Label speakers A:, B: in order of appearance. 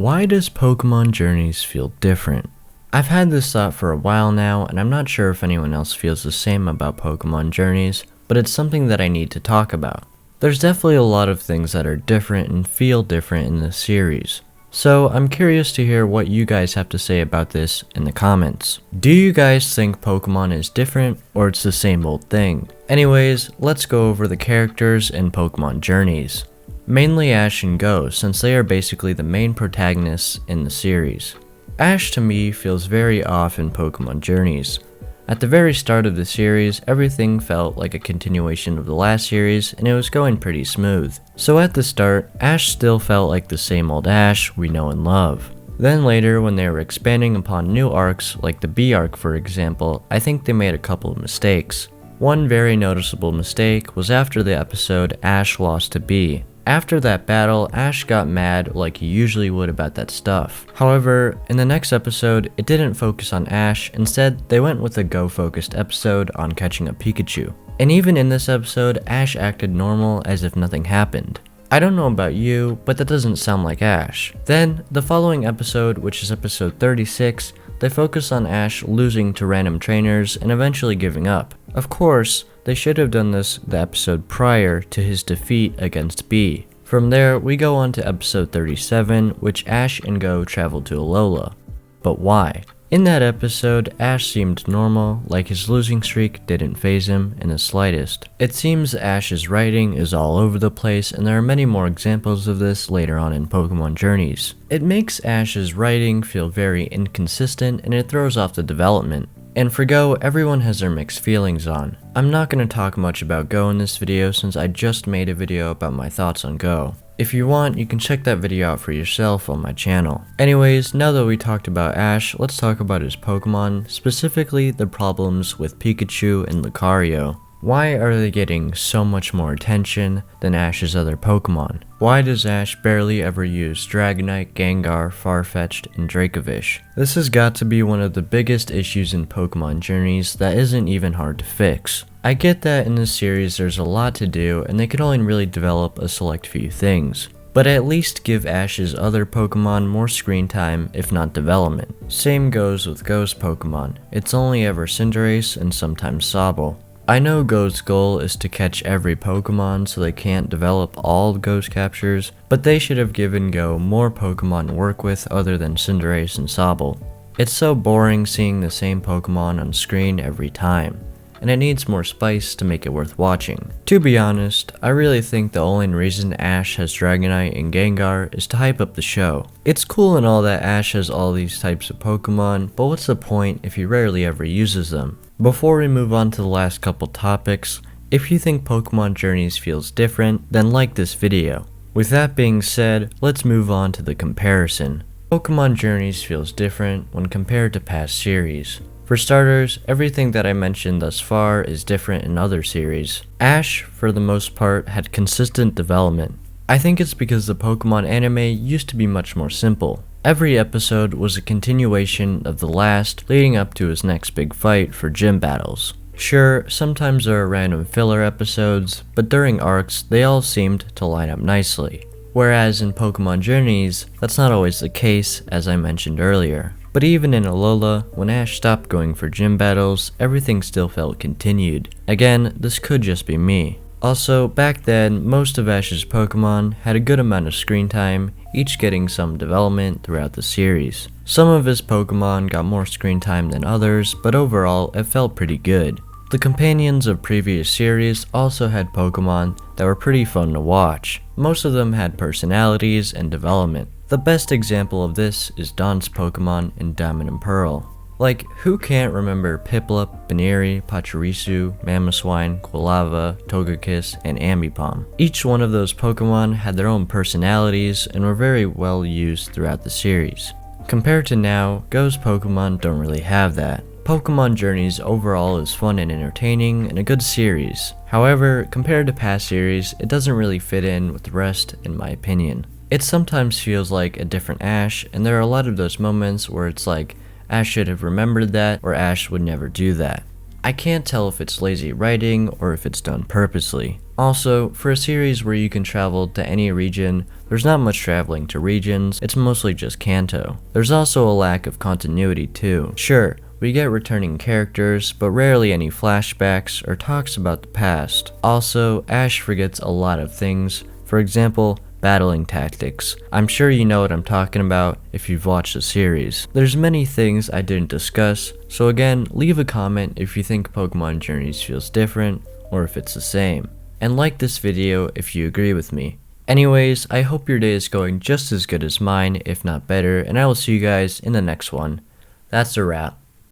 A: Why does Pokemon Journeys feel different? I've had this thought for a while now, and I'm not sure if anyone else feels the same about Pokemon Journeys, but it's something that I need to talk about. There's definitely a lot of things that are different and feel different in this series. So I'm curious to hear what you guys have to say about this in the comments. Do you guys think Pokemon is different, or it's the same old thing? Anyways, let's go over the characters in Pokemon Journeys. Mainly Ash and Goh, since they are basically the main protagonists in the series. Ash to me feels very off in Pokemon Journeys. At the very start of the series, everything felt like a continuation of the last series, and it was going pretty smooth. So at the start, Ash still felt like the same old Ash we know and love. Then later, when they were expanding upon new arcs, like the B arc for example, I think they made a couple of mistakes. One very noticeable mistake was after the episode Ash lost to B. After that battle, Ash got mad like he usually would about that stuff. However, in the next episode, it didn't focus on Ash, instead they went with a Go-focused episode on catching a Pikachu. And even in this episode, Ash acted normal as if nothing happened. I don't know about you, but that doesn't sound like Ash. Then, the following episode, which is episode 36, they focus on Ash losing to random trainers and eventually giving up. Of course, they should have done this the episode prior to his defeat against B. From there, we go on to episode 37, which Ash and Goh travel to Alola. But why? In that episode, Ash seemed normal, like his losing streak didn't faze him in the slightest. It seems Ash's writing is all over the place, and there are many more examples of this later on in Pokemon Journeys. It makes Ash's writing feel very inconsistent, and it throws off the development. And for Goh, everyone has their mixed feelings on. I'm not going to talk much about Goh in this video since I just made a video about my thoughts on Goh. If you want, you can check that video out for yourself on my channel. Anyways, now that we talked about Ash, let's talk about his Pokemon, specifically the problems with Pikachu and Lucario. Why are they getting so much more attention than Ash's other Pokemon? Why does Ash barely ever use Dragonite, Gengar, Farfetch'd, and Dracovish? This has got to be one of the biggest issues in Pokemon Journeys that isn't even hard to fix. I get that in this series there's a lot to do and they can only really develop a select few things. But at least give Ash's other Pokemon more screen time, if not development. Same goes with Goh's Pokemon. It's only ever Cinderace and sometimes Sobble. I know Goh's goal is to catch every Pokemon so they can't develop all Goh's captures, but they should have given Goh more Pokemon to work with other than Cinderace and Sobble. It's so boring seeing the same Pokemon on screen every time, and it needs more spice to make it worth watching. To be honest, I really think the only reason Ash has Dragonite and Gengar is to hype up the show. It's cool and all that Ash has all these types of Pokemon, but what's the point if he rarely ever uses them? Before we move on to the last couple topics, if you think Pokemon Journeys feels different, then like this video. With that being said, let's move on to the comparison. Pokemon Journeys feels different when compared to past series. For starters, everything that I mentioned thus far is different in other series. Ash, for the most part, had consistent development. I think it's because the Pokemon anime used to be much more simple. Every episode was a continuation of the last, leading up to his next big fight for gym battles. Sure, sometimes there are random filler episodes, but during arcs, they all seemed to line up nicely. Whereas in Pokemon Journeys, that's not always the case, as I mentioned earlier. But even in Alola, when Ash stopped going for gym battles, everything still felt continued. Again, this could just be me. Also, back then, most of Ash's Pokemon had a good amount of screen time, each getting some development throughout the series. Some of his Pokemon got more screen time than others, but overall, it felt pretty good. The companions of previous series also had Pokemon that were pretty fun to watch. Most of them had personalities and development. The best example of this is Dawn's Pokemon in Diamond and Pearl. Like, who can't remember Piplup, Baneri, Pachirisu, Mamoswine, Quilava, Togekiss, and Ambipom? Each one of those Pokemon had their own personalities and were very well used throughout the series. Compared to now, Goh's Pokemon don't really have that. Pokemon Journeys overall is fun and entertaining and a good series. However, compared to past series, it doesn't really fit in with the rest in my opinion. It sometimes feels like a different Ash, and there are a lot of those moments where it's like, Ash should have remembered that, or Ash would never do that. I can't tell if it's lazy writing or if it's done purposely. Also, for a series where you can travel to any region, there's not much traveling to regions, it's mostly just Kanto. There's also a lack of continuity too. Sure, we get returning characters, but rarely any flashbacks or talks about the past. Also, Ash forgets a lot of things, for example, battling tactics. I'm sure you know what I'm talking about if you've watched the series. There's many things I didn't discuss, so again, leave a comment if you think Pokemon Journeys feels different, or if it's the same. And like this video if you agree with me. Anyways, I hope your day is going just as good as mine, if not better, and I will see you guys in the next one. That's a wrap.